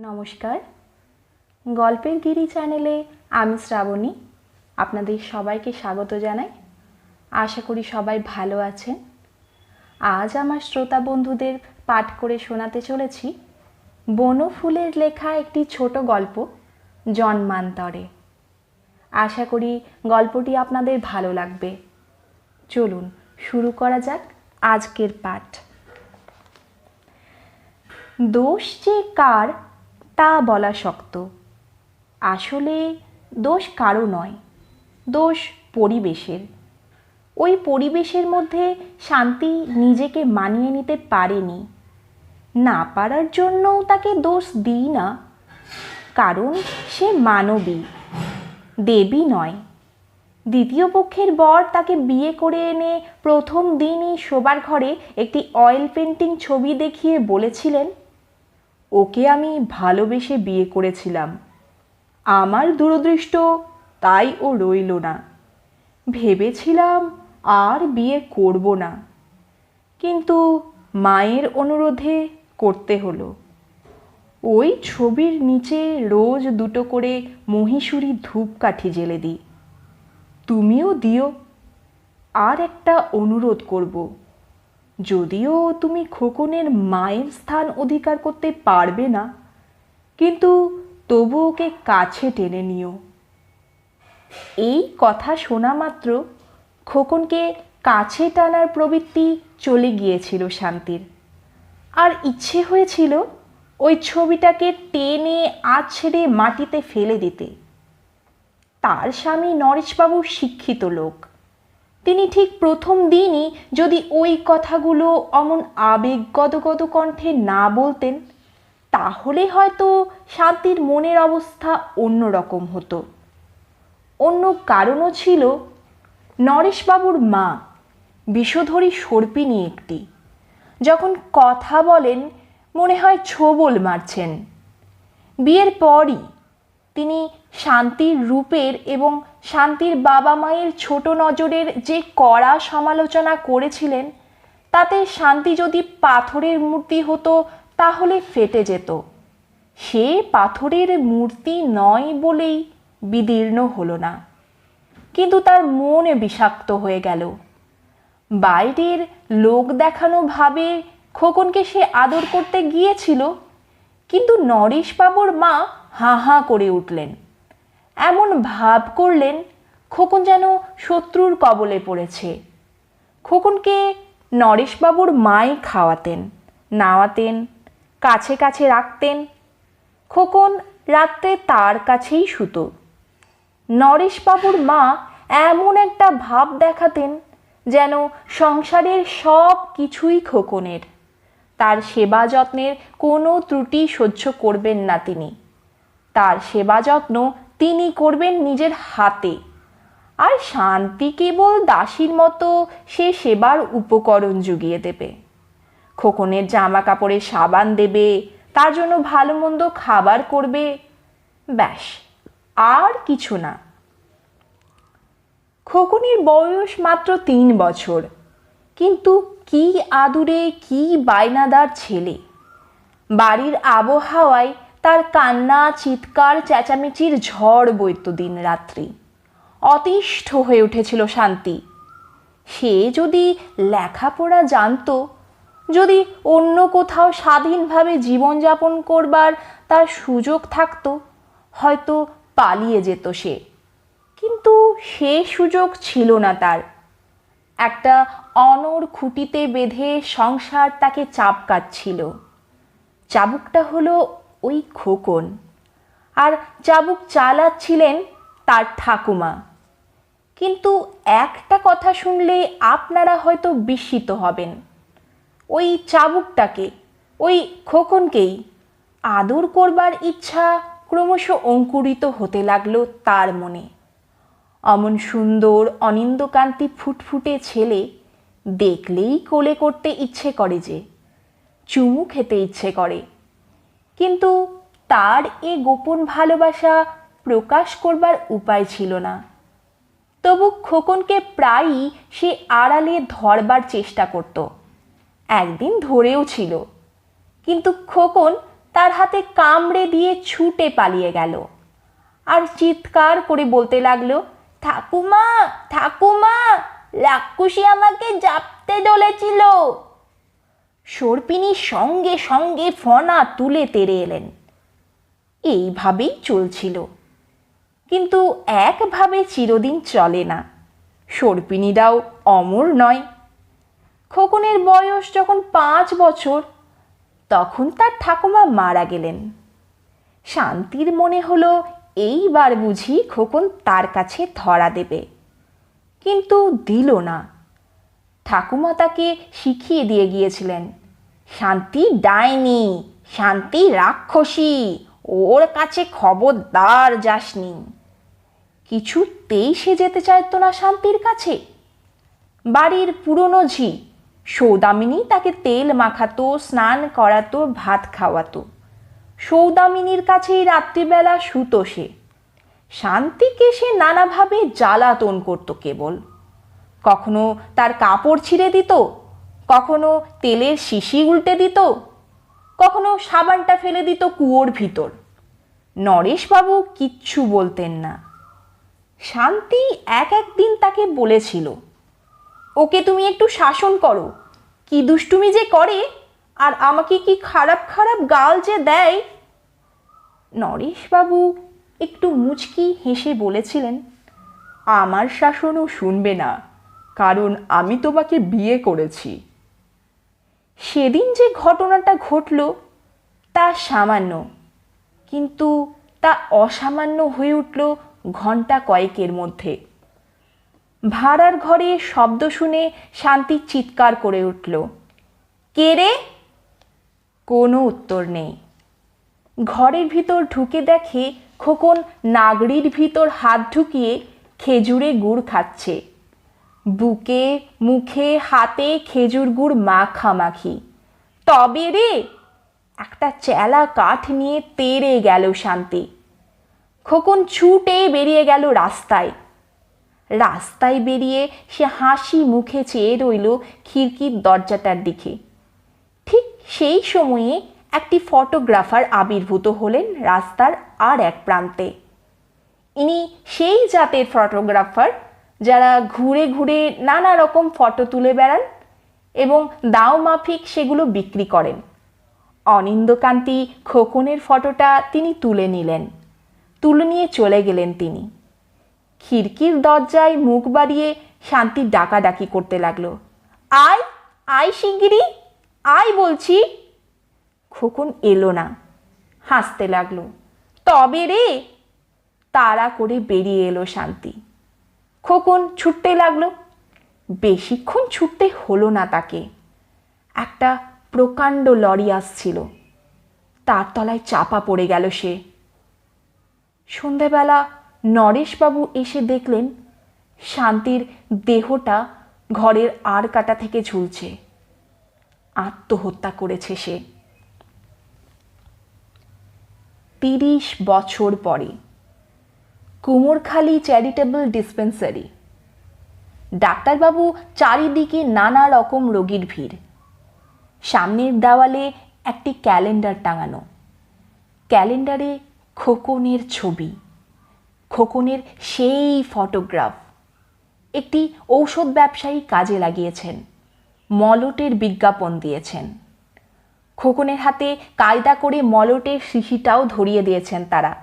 নমস্কার, গল্পের গিরি চ্যানেলে আমি শ্রাবণী আপনাদের সবাইকে স্বাগত জানাই। আশা করি সবাই ভালো আছেন। আজ আমার শ্রোতা বন্ধুদের পাঠ করে শোনাতে চলেছি বনফুলের লেখা একটি ছোট গল্প জন্মান্তরে। আশা করি গল্পটি আপনাদের ভালো লাগবে। চলুন শুরু করা যাক আজকের পাঠ। দোষ যে কার তা বলা শক্ত। আসলে দোষ কারো নয়, দোষ পরিবেশের। ওই পরিবেশের মধ্যে শান্তি নিজেকে মানিয়ে নিতে পারেনি। না পারার জন্যও তাকে দোষ দিই না, কারণ সে মানবী, দেবী নয়। দ্বিতীয় পক্ষের বর তাকে বিয়ে করে এনে প্রথম দিনই শোবার ঘরে একটি অয়েল পেন্টিং ছবি দেখিয়ে বলেছিলেন, ওকে আমি ভালোবেসে বিয়ে করেছিলাম, আমার দুরদৃষ্ট তাই ও রইল না। ভেবেছিলাম আর বিয়ে করব না, কিন্তু মায়ের অনুরোধে করতে হলো। ওই ছবির নিচে রোজ দুটো করে মহীশূরী ধূপকাঠি জ্বেলে দিই, তুমিও দিও। আর একটা অনুরোধ করব, যদিও তুমি খোকনের মায়ের স্থান অধিকার করতে পারবে না, কিন্তু তবু ওকে কাছে টেনে নিও। এই কথা শোনা মাত্র খোকনকে কাছে টানার প্রবৃত্তি চলে গিয়েছিল শান্তির, আর ইচ্ছে হয়েছিল ওই ছবিটাকে টেনে আছড়ে মাটিতে ফেলে দিতে। তার স্বামী নরেশবাবু শিক্ষিত লোক, তিনি ঠিক প্রথম দিনই যদি ওই কথাগুলো অমন আবেগ গদগদ কণ্ঠে না বলতেন, তাহলে হয়তো শান্তির মনের অবস্থা অন্যরকম হতো। অন্য কারণও ছিল, নরেশবাবুর মা বিষধরী সর্পিণী একটি। যখন কথা বলেন মনে হয় ছোবল মারছেন। বিয়ের পরই তিনি শান্তির রূপের এবং শান্তির বাবা মায়ের ছোট নজরের যে কড়া সমালোচনা করেছিলেন, তাতে শান্তি যদি পাথরের মূর্তি হতো তাহলে ফেটে যেত। সে পাথরের মূর্তি নয় বলেই বিদীর্ণ হলো না, কিন্তু তার মনে বিষাক্ত হয়ে গেল। বাইরের লোক দেখানো ভাবে খোকনকে সে আদর করতে গিয়েছিল, কিন্তু নরেশবাবুর মা হাঁ হাঁ করে উঠলেন, এমন ভাব করলেন খোকন যেন শত্রুর কবলে পড়েছে। খোকনকে নরেশবাবুর মাই খাওয়াতেন, নাওয়াতেন, কাছে কাছে রাখতেন। খোকন রাত্রে তার কাছেই শুতো। নরেশবাবুর মা এমন একটা ভাব দেখাতেন যেন সংসারের সব কিছুই খোকনের। তার সেবা যত্নের কোনো ত্রুটি সহ্য করবেন না তিনি। তার সেবা যত্ন তিনি করবেন নিজের হাতে, আর শান্তি কেবল দাসীর মতো সে সেবার উপকরণ জুগিয়ে দেবে। খোকনের জামা কাপড়ে সাবান দেবে, তার জন্য ভালো মন্দ খাবার করবে, ব্যাস, আর কিছু না। খোকনের বয়স মাত্র 3 বছর, কিন্তু কি আদুরে, কি বায়নাদার ছেলে। বাড়ির আবহাওয়ায় তার কান্না, চিৎকার, চেঁচামেচির ঝড় বইত দিন রাত্রি। অতিষ্ঠ হয়ে উঠেছিল শান্তি। সে যদি লেখাপড়া জানতো, যদি অন্য কোথাও স্বাধীনভাবে জীবনযাপন করবার তার সুযোগ থাকতো, হয়তো পালিয়ে যেত সে। কিন্তু সে সুযোগ ছিল না তার। একটা অনড় খুঁটিতে বেঁধে সংসার তাকে চাপ কাটছিল। চাবুকটা হলো ওই খোকন, আর চাবুক চালাচ্ছিলেন তার ঠাকুমা। কিন্তু একটা কথা শুনলে আপনারা হয়তো বিস্মিত হবেন। ওই চাবুকটাকে, ওই খোকনকেই আদর করবার ইচ্ছা ক্রমশ অঙ্কুরিত হতে লাগলো তার মনে। অমন সুন্দর অনিন্দকান্তি ফুটফুটে ছেলে দেখলেই কোলে করতে ইচ্ছে করে, যে চুমু খেতে ইচ্ছে করে। কিন্তু তার এ গোপন ভালোবাসা প্রকাশ করবার উপায় ছিল না। তবু খোকনকে প্রায়ই সে আড়ালে ধরবার চেষ্টা করত। একদিন ধরেও ছিল, কিন্তু খোকন তার হাতে কামড়ে দিয়ে ছুটে পালিয়ে গেল আর চিৎকার করে বলতে লাগলো, ঠাকুমা ঠাকুমা, রাক্ষসী আমাকে জাপতে চলেছিল। সর্পিনী সঙ্গে সঙ্গে ফনা তুলে তেড়ে এলেন। এইভাবেই চলছিল, কিন্তু একভাবে চিরদিন চলে না। সর্পিনীরাও অমর নয়। খোকনের বয়স যখন 5 বছর, তখন তার ঠাকুমা মারা গেলেন। শান্তির মনে হলো এইবার বুঝি খোকন তার কাছে ধরা দেবে, কিন্তু দিল না। ঠাকুমা তাকে শিখিয়ে দিয়ে গিয়েছিলেন, শান্তি ডাইনি, শান্তি রাক্ষসী, ওর কাছে খবরদার যাসনি। কিছুতেই সে যেতে চাইতো না শান্তির কাছে। বাড়ির পুরনো ঝি সৌদামিনী তাকে তেল মাখাতো, স্নান করাতো, ভাত খাওয়াতো। সৌদামিনীর কাছেই রাত্রিবেলা শুতো সে। শান্তিকে সে নানাভাবে জ্বালাতন করত কেবল। কখনো তার কাপড় ছিঁড়ে দিত, কখনো তেলের শিশি উল্টে দিত, কখনো সাবানটা ফেলে দিত কুয়োর ভিতর। নরেশবাবু কিচ্ছু বলতেন না। শান্তি একদিন তাকে বলেছিল, ওকে তুমি একটু শাসন করো, কি দুষ্টুমি যে করে, আর আমাকে কি খারাপ খারাপ গাল যে দেয়। নরেশবাবু একটু মুচকি হেসে বলেছিলেন, আমার শাসনও শুনবে না, কারণ আমি তোমাকে বিয়ে করেছি। সেদিন যে ঘটনাটা ঘটল তা সামান্য, কিন্তু তা অসামান্য হয়ে উঠল ঘন্টা কয়েকের মধ্যে। ভাড়ার ঘরে শব্দ শুনে শান্তি চিৎকার করে উঠল, কে রে? কোনো উত্তর নেই। ঘরের ভিতর ঢুকে দেখে খোকন নাগড়ির ভিতর হাত ঢুকিয়ে খেজুরে গুড় খাচ্ছে। বুকে মুখে হাতে খেজুর গুড় মাখামাখি। তবে রে, একটা চেলা কাঠ নিয়ে তেড়ে গেল শান্তি। খোকন ছুটে বেরিয়ে গেল রাস্তায়। রাস্তায় বেরিয়ে সে হাসি মুখে চেয়ে রইল খিড়কির দরজাটার দিকে। ঠিক সেই সময়ে একটি ফটোগ্রাফার আবির্ভূত হলেন রাস্তার আর এক প্রান্তে। ইনি সেই জাতের ফটোগ্রাফার যারা ঘুরে ঘুরে নানা রকম ফটো তুলে বেড়ান এবং দাও মাফিক সেগুলো বিক্রি করেন। অনিন্দকান্তি খোকনের ফটোটা তিনি তুলে নিলেন। তুলে নিয়ে চলে গেলেন তিনি। খিড়কির দরজায় মুখ বাড়িয়ে শান্তি ডাকাডাকি করতে লাগলো, আয় আয় শিগগিরি আয় বলছি। খোকন এলো না। হাসতে লাগলো, তবে রে। তাড়া করে বেরিয়ে এলো শান্তি। খোকন ছুটতে লাগলো। বেশিক্ষণ ছুটতে হলো না তাকে। একটা প্রকাণ্ড লরি আসছিল, তার তলায় চাপা পড়ে গেল সে। সন্ধেবেলা নরেশবাবু এসে দেখলেন শান্তির দেহটা ঘরের আর কাটা থেকে ঝুলছে। আত্মহত্যা করেছে সে। 30 বছর পরে কুমোরখালি চ্যারিটেবল ডিসপেন্সারি। ডাক্তারবাবু চারিদিকে নানা রকম রোগীর ভিড়। সামনের দেওয়ালে একটি ক্যালেন্ডার টাঙানো। ক্যালেন্ডারে খোকনের ছবি, খোকনের সেই ফটোগ্রাফ। একটি ঔষধ ব্যবসায়ী কাজে লাগিয়েছেন, মলটের বিজ্ঞাপন দিয়েছেন। খোকনের হাতে কায়দা করে মলটের শিশিটাও ধরিয়ে দিয়েছেন তারা।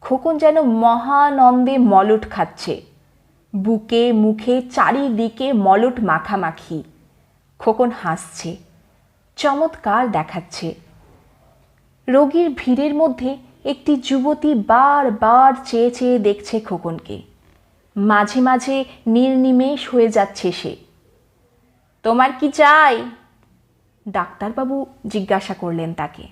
খোকন যেন মহানন্দে মলট খাচ্ছে। বুকে মুখে চারিদিকে মলট মাখামাখি। খোকন হাসছে, চমৎকার দেখাচ্ছে। রোগীর ভিড়ের মধ্যে একটি যুবতী বারবার চেয়ে চেয়ে দেখছে খোকনকে। মাঝে মাঝে নির্নিমেষ হয়ে যাচ্ছে সে। তোমার কি চাই? ডাক্তারবাবু জিজ্ঞাসা করলেন তাকে।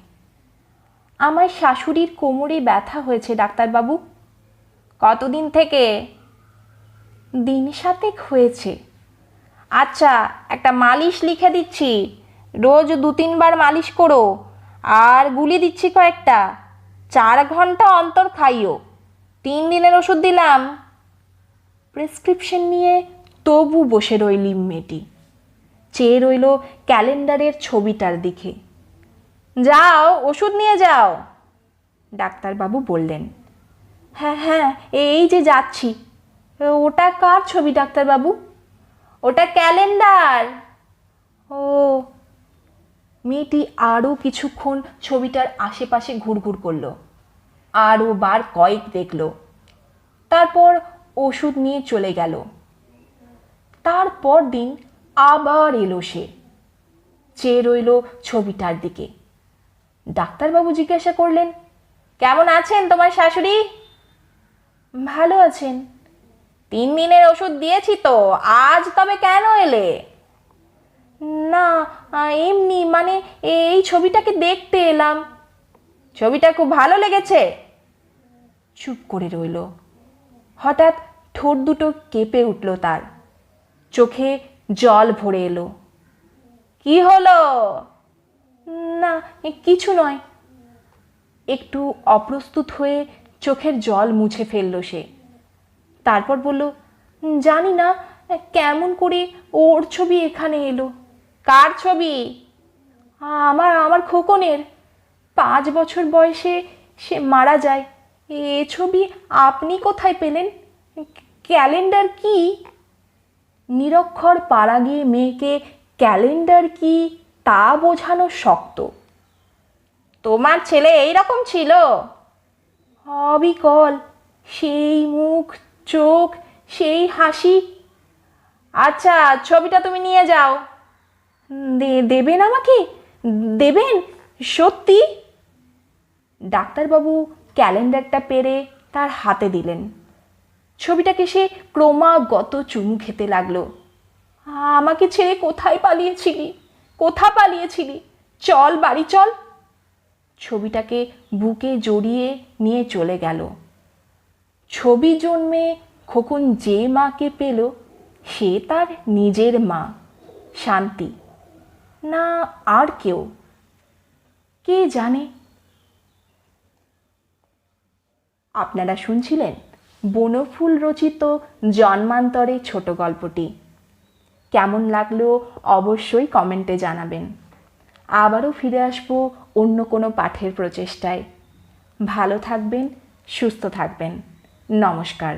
আমার শাশুড়ির কোমরে ব্যথা হয়েছে ডাক্তারবাবু। কতদিন থেকে? দিন 7 হয়েছে। আচ্ছা, একটা মালিশ লিখে দিচ্ছি, রোজ 2-3 বার মালিশ করো, আর গুলি দিচ্ছি কয়েকটা, 4 ঘন্টা অন্তর খাইও। 3 দিনের ওষুধ দিলাম। প্রেসক্রিপশন নিয়ে তবু বসে রইল মেয়েটি, চেয়ে রইল ক্যালেন্ডারের ছবিটার দিকে। যাও ওষুধ নিয়ে যাও, ডাক্তারবাবু বললেন। হ্যাঁ হ্যাঁ, এই যে যাচ্ছি। ওটা কার ছবি ডাক্তারবাবু? ওটা ক্যালেন্ডার। ও। মেয়েটি আরও কিছুক্ষণ ছবিটার আশেপাশে ঘুরঘুর করলো, আরও বার কয়েক দেখল, তারপর ওষুধ নিয়ে চলে গেল। তারপর দিন আবার এলো সে, চেয়ে রইল ছবিটার দিকে। ডাক্তারবাবু জিজ্ঞাসা করলেন, কেমন আছেন তোমার শাশুড়ি? ভালো আছেন। 3 দিনের ওষুধ দিয়েছি তো, আজ তবে কেন এলে? না, এমনি, মানে এই ছবিটাকে দেখতে এলাম। ছবিটা খুব ভালো লেগেছে? চুপ করে রইল। হঠাৎ ঠোঁট দুটো কেঁপে উঠল তার, চোখে জল ভরে এলো। কি হলো? না, কিছু নয়। একটু অপ্রস্তুত হয়ে চোখের জল মুছে ফেলল সে। তারপর বলল, জানি না কেমন করে ওর ছবি এখানে এলো। কার ছবি? আমার আমার খোকনের। 5 বছর বয়সে সে মারা যায়। এ ছবি আপনি কোথায় পেলেন? ক্যালেন্ডার কি? নিরক্ষর পাড়া গিয়ে মেয়েকে ক্যালেন্ডার কি তা বোঝানো শক্ত। তোমার ছেলে এই রকম ছিল? অবিকল, সেই মুখ, চোখ, সেই হাসি। আচ্ছা, ছবিটা তুমি নিয়ে যাও। দেবেন আমাকে? দেবেন সত্যি? ডাক্তারবাবু ক্যালেন্ডারটা পেরে তার হাতে দিলেন। ছবিটাকে সে ক্রমাগত চুমু খেতে লাগলো। আমাকে ছেড়ে কোথায় পালিয়েছিলি? কোথা পালিয়েছিলি? চল বাড়ি চল। ছবিটাকে বুকে জড়িয়ে নিয়ে চলে গেল। ছবি জন্মে খোকন যে মাকে পেল, সে তার নিজের মা শান্তি, না আর কেউ, কে জানে। আপনারা শুনছিলেন বনফুল রচিত জন্মান্তরে ছোট গল্পটি। কেমন লাগলো অবশ্যই কমেন্টে জানাবেন। আবারও ফিরে আসবো অন্য কোনো পাঠের প্রচেষ্টায়। ভালো থাকবেন, সুস্থ থাকবেন। নমস্কার।